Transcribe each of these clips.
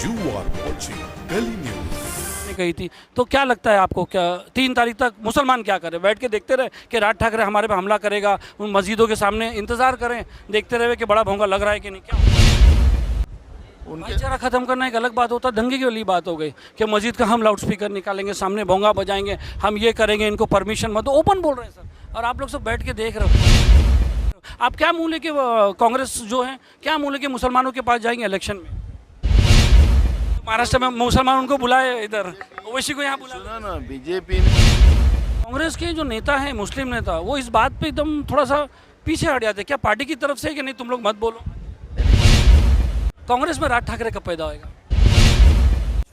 You are watching Delhi News. ने कही थी, तो क्या लगता है आपको, क्या 3 तारीख तक मुसलमान क्या करें? बैठ के देखते रहे कि राज ठाकरे हमारे पे हमला करेगा, उन मस्जिदों के सामने इंतजार करें, देखते रहे कि बड़ा भोंगा लग रहा है कि नहीं? क्या भाईचारा खत्म करना एक अलग बात होता है, दंगे की वाली बात हो गई कि मस्जिद का हम लाउड स्पीकर निकालेंगे, सामने भोंगा बजाएंगे, हम ये करेंगे, इनको परमिशन मत दो, ओपन बोल रहे हैं सर, और आप लोग सब बैठ के देख रहे हो। आप क्या मूल्य के कांग्रेस जो है, क्या मूल्य के मुसलमानों के पास जाएंगे इलेक्शन में? महाराष्ट्र में मुसलमान उनको बुलाए, इधर ओवैसी को यहाँ बुला। सुना ना, बीजेपी ने कांग्रेस के जो नेता हैं, मुस्लिम नेता, वो इस बात पे एकदम थोड़ा सा पीछे हट जाते हैं। क्या पार्टी की तरफ से है कि नहीं, तुम लोग मत बोलो? कांग्रेस में राज ठाकरे कब पैदा होएगा?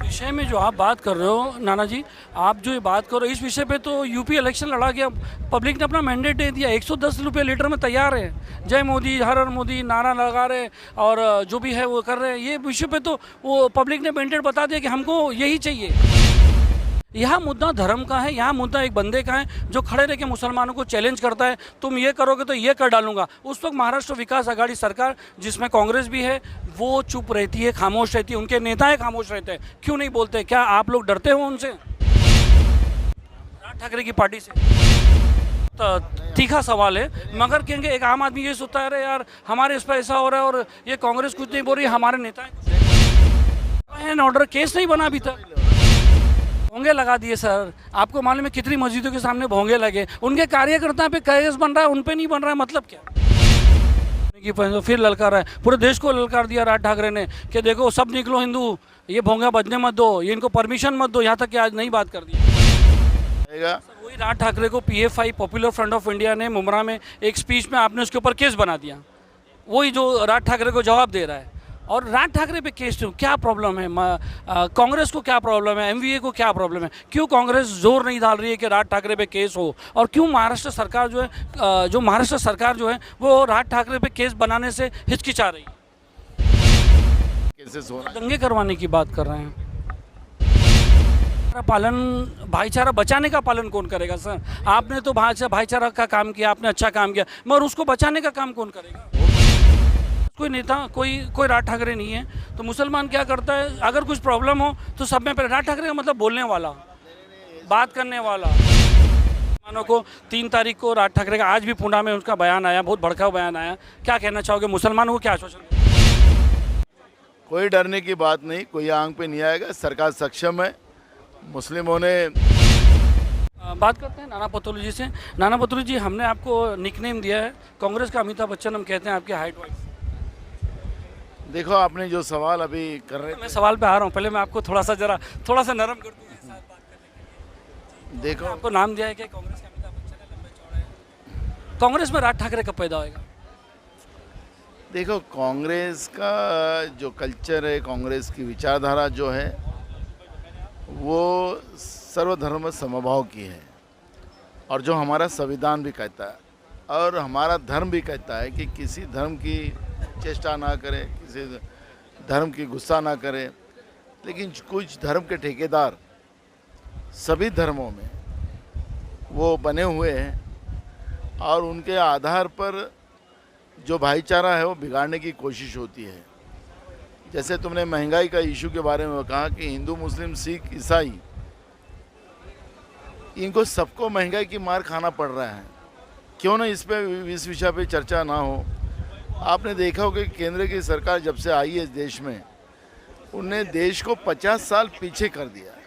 इस विषय में जो आप बात कर रहे हो नाना जी, आप जो ये बात कर रहे हो इस विषय पे, तो यूपी इलेक्शन लड़ा गया, पब्लिक ने अपना मैंडेट दे दिया, 110 रुपये लीटर में तैयार है, जय मोदी, हर हर मोदी नारा लगा रहे, और जो भी है वो कर रहे हैं। ये विषय पे तो वो पब्लिक ने मैंडेट बता दिया कि हमको यही चाहिए। यहाँ मुद्दा धर्म का है, यहाँ मुद्दा एक बंदे का है जो खड़े रह के मुसलमानों को चैलेंज करता है, तुम ये करोगे तो ये कर डालूंगा। उस वक्त महाराष्ट्र विकास आघाड़ी सरकार, जिसमें कांग्रेस भी है, वो चुप रहती है, खामोश रहती है, उनके नेता खामोश रहते हैं। क्यों नहीं बोलते? क्या आप लोग डरते हो उनसे, राज ठाकरे की पार्टी से? तो तीखा सवाल है, मगर कहेंगे एक आम आदमी ये सोचता है, अरे यार हमारे इस पर ऐसा हो रहा है और ये कांग्रेस कुछ नहीं बोल रही, हमारे नेता एंड ऑर्डर केस नहीं बना अभी तक, भोंगे लगा दिए सर। आपको मालूम है कितनी मस्जिदों के सामने भोंगे लगे, उनके कार्यकर्ता पे केस बन रहा है, उन पे नहीं बन रहा है, मतलब क्या? फिर ललकार है, पूरे देश को ललकार दिया राज ठाकरे ने कि देखो सब निकलो हिंदू, ये भोंगा बजने मत दो, ये इनको परमिशन मत दो, यहाँ तक कि आज नई बात कर दी। वही राज ठाकरे को PFI popular front of India ने मुमरा में एक स्पीच में आपने उसके ऊपर केस बना दिया, वही जो राज ठाकरे को जवाब दे रहा है। और राज ठाकरे पे केस क्यों? क्या प्रॉब्लम है? कांग्रेस को क्या प्रॉब्लम है? MVA को क्या प्रॉब्लम है? क्यों कांग्रेस जोर नहीं डाल रही है कि राज ठाकरे पे केस हो? और क्यों महाराष्ट्र सरकार जो है, महाराष्ट्र सरकार जो है वो राज ठाकरे पे केस बनाने से हिचकिचा रही है? दंगे करवाने की बात कर रहे हैं। पालन, भाईचारा बचाने का पालन कौन करेगा सर? आपने तो भाईचारा का काम किया, आपने अच्छा काम किया, मगर उसको बचाने का काम कौन करेगा? कोई नेता, कोई राज ठाकरे नहीं है, तो मुसलमान क्या करता है, अगर कुछ प्रॉब्लम हो तो सब में पहले राज ठाकरे का मतलब बोलने वाला, बात करने वाला। मुसलमानों को 3 तारीख को राज ठाकरे का, आज भी पुणे में उनका बयान आया, बहुत भड़काऊ बयान आया, क्या कहना चाहोगे? मुसलमानों को क्या आश्वासन? कोई डरने की बात नहीं, कोई आंख पे नहीं आएगा, सरकार सक्षम है। मुस्लिमों ने बात करते हैं नाना पतोलू जी से। नाना पतोलू जी, हमने आपको निकनेम दिया है कांग्रेस का अमिताभ बच्चन, हम कहते हैं आपकी हाइट वाइज। देखो, आपने जो सवाल अभी कर रहे मैं सवाल पे आ रहा हूँ, पहले मैं आपको थोड़ा सा नरम कर दूँ। देखो, आपको नाम दिया है कि कांग्रेस के अमिताभ बच्चन है, लंबे चौड़े हैं। कांग्रेस में राज ठाकरे कब पैदा होएगा? देखो, कांग्रेस का जो कल्चर है, कांग्रेस की विचारधारा जो है, वो सर्वधर्म समभाव की है, और जो हमारा संविधान भी कहता है और हमारा धर्म भी कहता है कि किसी धर्म की चेष्टा ना करें, किसी धर्म की गुस्सा ना करें। लेकिन कुछ धर्म के ठेकेदार सभी धर्मों में वो बने हुए हैं, और उनके आधार पर जो भाईचारा है वो बिगाड़ने की कोशिश होती है। जैसे तुमने महंगाई का इशू के बारे में कहा कि हिंदू, मुस्लिम, सिख, ईसाई, इनको सबको महंगाई की मार खाना पड़ रहा है। क्यों ना इस विषय पे चर्चा ना हो? आपने देखा होगा कि केंद्र की सरकार जब से आई है इस देश में, उनने देश को 50 साल पीछे कर दिया है।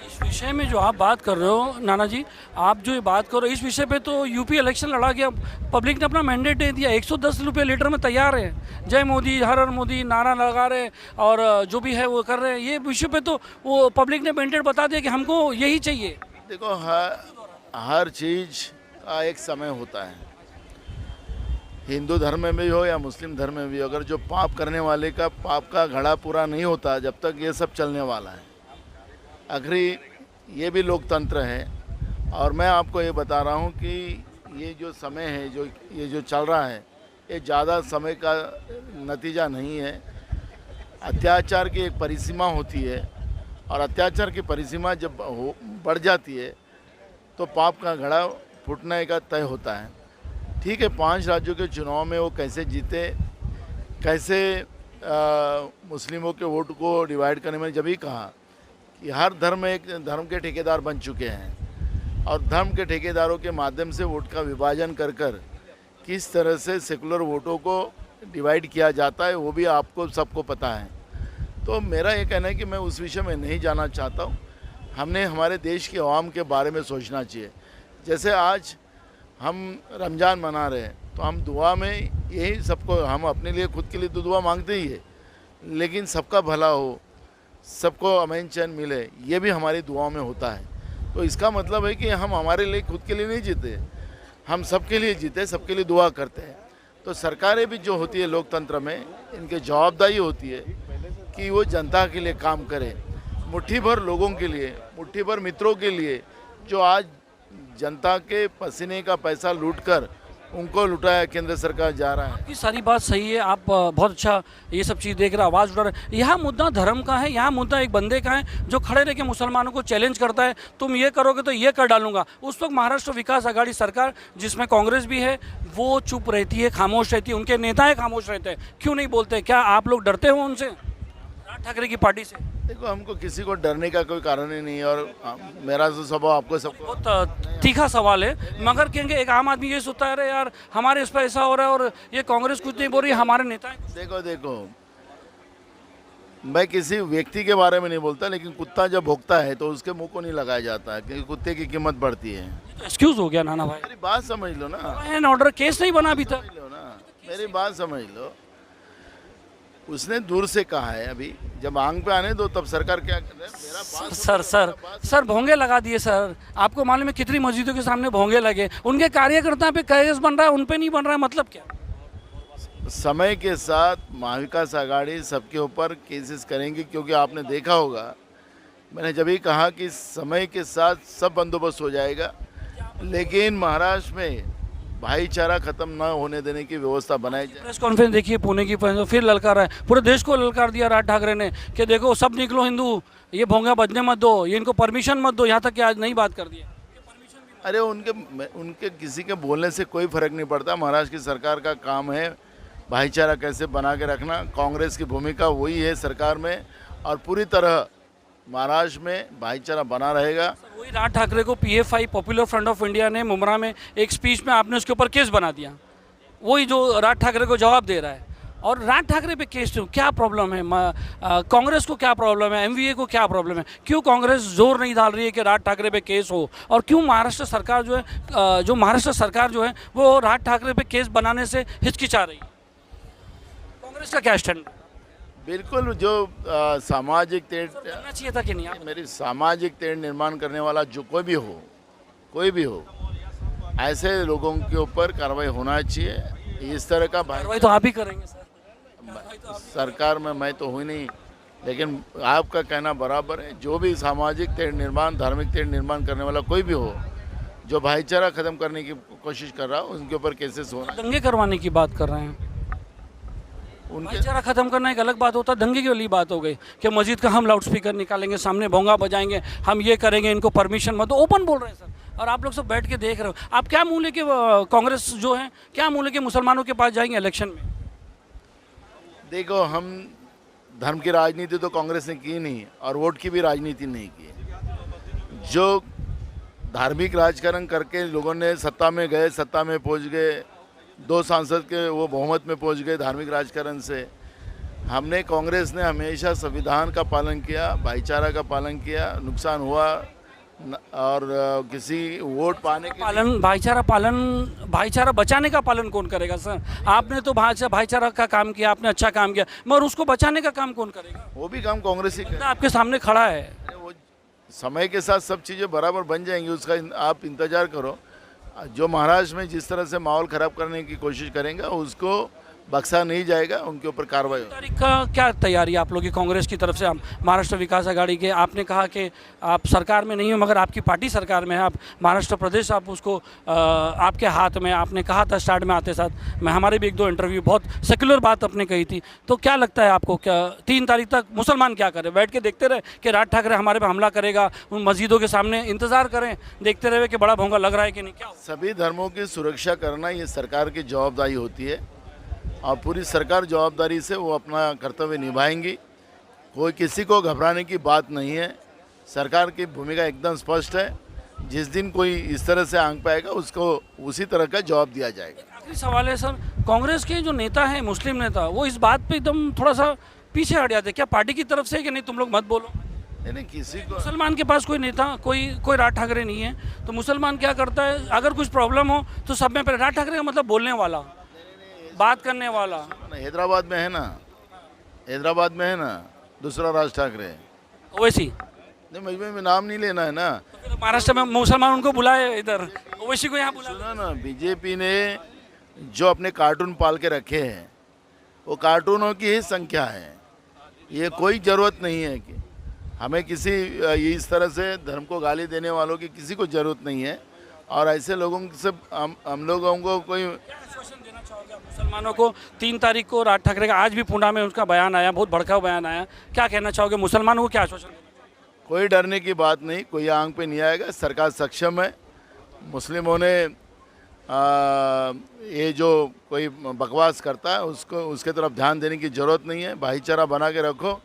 इस विषय में जो आप बात कर रहे हो नाना जी, आप जो ये बात कर रहे हो इस विषय पे, तो यूपी इलेक्शन लड़ा गया, पब्लिक ने अपना मैंडेट दे दिया, 110 रुपये लीटर में तैयार है, जय मोदी, हर हर मोदी नारा लगा रहे, और जो भी है वो कर रहे हैं। ये विषय पे तो वो पब्लिक ने मैंडेट बता दिया कि हमको यही चाहिए। देखो, हर चीज़ का एक समय होता है, हिंदू धर्म में भी हो या मुस्लिम धर्म में भी हो। अगर जो पाप करने वाले का पाप का घड़ा पूरा नहीं होता, जब तक ये सब चलने वाला है। आखिरी ये भी लोकतंत्र है, और मैं आपको ये बता रहा हूँ कि ये जो समय है, ये जो चल रहा है, ये ज़्यादा समय का नतीजा नहीं है। अत्याचार की एक परिसीमा होती है, और अत्याचार की परिसीमा जब बढ़ जाती है तो पाप का घड़ा फूटने का तय होता है। ठीक है, 5 राज्यों के चुनाव में वो कैसे जीते, कैसे मुस्लिमों के वोट को डिवाइड करने में जब ही कहा कि हर धर्म एक धर्म के ठेकेदार बन चुके हैं और धर्म के ठेकेदारों के माध्यम से वोट का विभाजन कर कर किस तरह से सेकुलर वोटों को डिवाइड किया जाता है वो भी आपको सबको पता है। तो मेरा ये कहना है कि मैं उस विषय में नहीं जाना चाहता हूँ। हमने हमारे देश के अवाम के बारे में सोचना चाहिए। जैसे आज हम रमज़ान मना रहे हैं तो हम दुआ में यही सबको, हम अपने लिए खुद के लिए तो दुआ मांगते ही है, लेकिन सबका भला हो, सबको अमन चैन मिले, ये भी हमारी दुआओं में होता है। तो इसका मतलब है कि हम हमारे लिए खुद के लिए नहीं जीते, हम सबके लिए जीते, सबके लिए दुआ करते हैं। तो सरकारें भी जो होती है लोकतंत्र में, इनकी जवाबदारी होती है कि वो जनता के लिए काम करे, मुट्ठी भर लोगों के लिए, मुट्ठी भर मित्रों के लिए जो आज जनता के पसीने का पैसा लूटकर उनको लुटाया केंद्र सरकार जा रहा है। ये सारी बात सही है, आप बहुत अच्छा ये सब चीज़ देख रहे, आवाज़ उठा रहे। यहाँ मुद्दा धर्म का है, यहाँ मुद्दा एक बंदे का है जो खड़े रह के मुसलमानों को चैलेंज करता है, तुम ये करोगे तो ये कर डालूंगा। उस वक्त महाराष्ट्र विकास आघाड़ी सरकार जिसमें कांग्रेस भी है वो चुप रहती है, खामोश रहती है, उनके नेताएं खामोश रहते हैं। क्यों नहीं बोलते? क्या आप लोग डरते हो उनसे, राज ठाकरे की पार्टी से? देखो, हमको किसी को डरने का कोई कारण ही नहीं है और मेरा तो स्वभाव आपको सबको बहुत तीखा सवाल है, मगर कहेंगे एक आम आदमी ये सोचता है अरे यार हमारे इस पर ऐसा हो रहा है और ये कांग्रेस कुछ नहीं बोल रही, हमारे नेता हैं। देखो, मैं किसी व्यक्ति के बारे में नहीं बोलता, लेकिन कुत्ता जब भौंकता है तो उसके मुंह को नहीं लगाया जाता है क्योंकि कुत्ते की कीमत बढ़ती है। तो एक्सक्यूज हो गया नाना भाई, मेरी बात समझ लो ना, एंड ऑर्डर केस नहीं बना अभी तक। समझ लो ना, मेरी बात समझ लो। उसने दूर से कहा है, अभी जब आंग पे आने दो तब सरकार क्या कर रहा है। मेरा बात सर भोंगे लगा दिए सर। आपको मालूम है कितनी मस्जिदों के सामने भोंगे लगे, उनके कार्यकर्ता पे केस बन रहा है, उन पे नहीं बन रहा है, मतलब क्या? समय के साथ महाविकास आघाड़ी सबके ऊपर केसेस करेंगी, क्योंकि आपने देखा होगा, मैंने जब ही कहा कि समय के साथ सब बंदोबस्त हो जाएगा, लेकिन महाराष्ट्र में भाईचारा खत्म न होने देने की व्यवस्था बनाई जाए। प्रेस कॉन्फ्रेंस देखिए पुणे की, फिर ललकार है, पूरे देश को ललकार दिया राज ठाकरे ने कि देखो सब निकलो हिंदू, ये भोंगा बजने मत दो, ये इनको परमिशन मत दो। यहाँ तक कि आज नई बात कर दिया। अरे उनके किसी के बोलने से कोई फर्क नहीं पड़ता। महाराष्ट्र की सरकार का काम है भाईचारा कैसे बना के रखना। कांग्रेस की भूमिका वही है सरकार में, और पूरी तरह महाराष्ट्र में भाईचारा बना रहेगा। वही राज ठाकरे को PFI popular front of India ने मुमरा में एक स्पीच में आपने उसके ऊपर केस बना दिया, वही जो राज ठाकरे को जवाब दे रहा है। और राज ठाकरे पे केस क्या प्रॉब्लम है? कांग्रेस को क्या प्रॉब्लम है? MVA को क्या प्रॉब्लम है? क्यों कांग्रेस जोर नहीं डाल रही है कि राज ठाकरे पे केस हो? और क्यों महाराष्ट्र सरकार जो है वो राज ठाकरे पे केस बनाने से हिचकिचा रही है? कांग्रेस का क्या स्टैंड? बिल्कुल, जो सामाजिक तेड़ करना चाहिए था कि नहीं? मेरी सामाजिक तेड़ निर्माण करने वाला जो कोई भी हो, ऐसे लोगों के ऊपर कार्रवाई होना चाहिए। इस तरह का कार्रवाई तो आप ही करेंगे सर। सरकार में मैं तो हुई नहीं, लेकिन आपका कहना बराबर है। जो भी सामाजिक तेड़ निर्माण, धार्मिक तेड़ निर्माण करने वाला कोई भी हो, जो भाईचारा खत्म करने की कोशिश कर रहा हो, उनके ऊपर केसेस होना। दंगे करवाने की बात कर रहे हैं, उनके भाईचारा खत्म करना एक अलग बात होता है, दंगे की वाली बात हो गई कि मस्जिद का हम लाउड स्पीकर निकालेंगे, सामने भोंगा बजाएंगे, हम ये करेंगे, इनको परमिशन मत दो। ओपन बोल रहे हैं सर, और आप लोग सब बैठ के देख रहे हो। आप क्या मूल्य के कांग्रेस जो है क्या मूल्य के मुसलमानों के पास जाएंगे इलेक्शन में? देखो, हम धर्म की राजनीति तो कांग्रेस ने की नहीं और वोट की भी राजनीति नहीं की। जो धार्मिक राजकारण करके लोगों ने सत्ता में गए, सत्ता में पहुंच गए, 2 सांसद के वो बहुमत में पहुंच गए धार्मिक राजकारण से। हमने कांग्रेस ने हमेशा संविधान का पालन किया, भाईचारा का पालन किया, नुकसान हुआ और किसी वोट पाने के पालन, भाईचारा बचाने का पालन कौन करेगा सर? आपने तो भाईचारा का काम किया, आपने अच्छा काम किया, मगर उसको बचाने का काम कौन करेगा? वो भी काम कांग्रेस ही करे। आपके सामने खड़ा है। वो समय के साथ सब चीज़ें बराबर बन जाएंगी, उसका आप इंतजार करो। जो महाराष्ट्र में जिस तरह से माहौल ख़राब करने की कोशिश करेंगे उसको बख्शा नहीं जाएगा, उनके ऊपर कार्रवाई होगी। तारीख का क्या तैयारी आप लोग की कांग्रेस की तरफ से? महाराष्ट्र विकास आघाड़ी के आपने कहा कि आप सरकार में नहीं हो, मगर आपकी पार्टी सरकार में है, आप महाराष्ट्र प्रदेश, आप उसको आपके हाथ में, आपने कहा था स्टार्ट में आते साथ, मैं हमारे भी 1-2 इंटरव्यू बहुत सेक्युलर बात आपने कही थी। तो क्या लगता है आपको, क्या 3 तारीख तक मुसलमान क्या करें? बैठ के देखते रहे कि राज ठाकरे हमारे पे हमला करेगा, उन मस्जिदों के सामने इंतजार करें, देखते रहे कि बड़ा भोंगा लग रहा है कि नहीं? क्या सभी धर्मों की सुरक्षा करना ये सरकार की जवाबदारी होती है। और पूरी सरकार जवाबदारी से वो अपना कर्तव्य निभाएंगी। कोई किसी को घबराने की बात नहीं है। सरकार की भूमिका एकदम स्पष्ट है। जिस दिन कोई इस तरह से आंक पाएगा उसको उसी तरह का जवाब दिया जाएगा। आखिरी सवाल है सर, कांग्रेस के जो नेता हैं, मुस्लिम नेता, वो इस बात पे एकदम थोड़ा सा पीछे हट जाते हैं। क्या पार्टी की तरफ से है कि नहीं तुम लोग मत बोलो? नहीं, किसी को मुसलमान के पास कोई नेता, कोई राज ठाकरे नहीं है, तो मुसलमान क्या करता है, अगर कुछ प्रॉब्लम हो तो सब में पहले राज ठाकरे का मतलब बोलने वाला, बात करने वाला। हैदराबाद में है ना, हैदराबाद में है ना दूसरा राज ठाकरे। ओवैसी नहीं, मुझे में नाम नहीं लेना है ना। तो फिर महाराष्ट्र में मुसलमान उनको बुलाए, इधर ओवैसी को यहाँ बुला। सुना ना, बीजेपी ने जो अपने कार्टून पाल के रखे हैं वो कार्टूनों की ही संख्या है। ये कोई ज़रूरत नहीं है कि हमें किसी इस तरह से धर्म को गाली देने वालों की किसी को ज़रूरत नहीं है। और ऐसे लोगों से हम लोगों को कोई आश्वासन देना चाहोगे आप मुसलमानों को? 3 तारीख को राज ठाकरे का, आज भी पुणे में उसका बयान आया, बहुत भड़काऊ बयान आया, क्या कहना चाहोगे मुसलमानों को, क्या आश्वासन देना चाहोगे? कोई डरने की बात नहीं, कोई आंख पे नहीं आएगा। सरकार सक्षम है। मुस्लिमों ने ये जो कोई बकवास करता है उसको उसके तरफ ध्यान देने की ज़रूरत नहीं है। भाईचारा बना के रखो।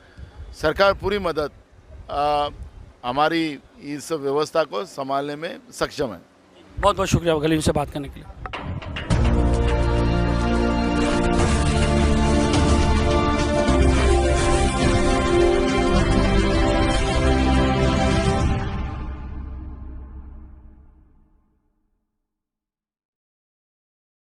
सरकार पूरी मदद हमारी इस व्यवस्था को संभालने में सक्षम है। बहुत बहुत शुक्रिया गलीम से बात करने के लिए।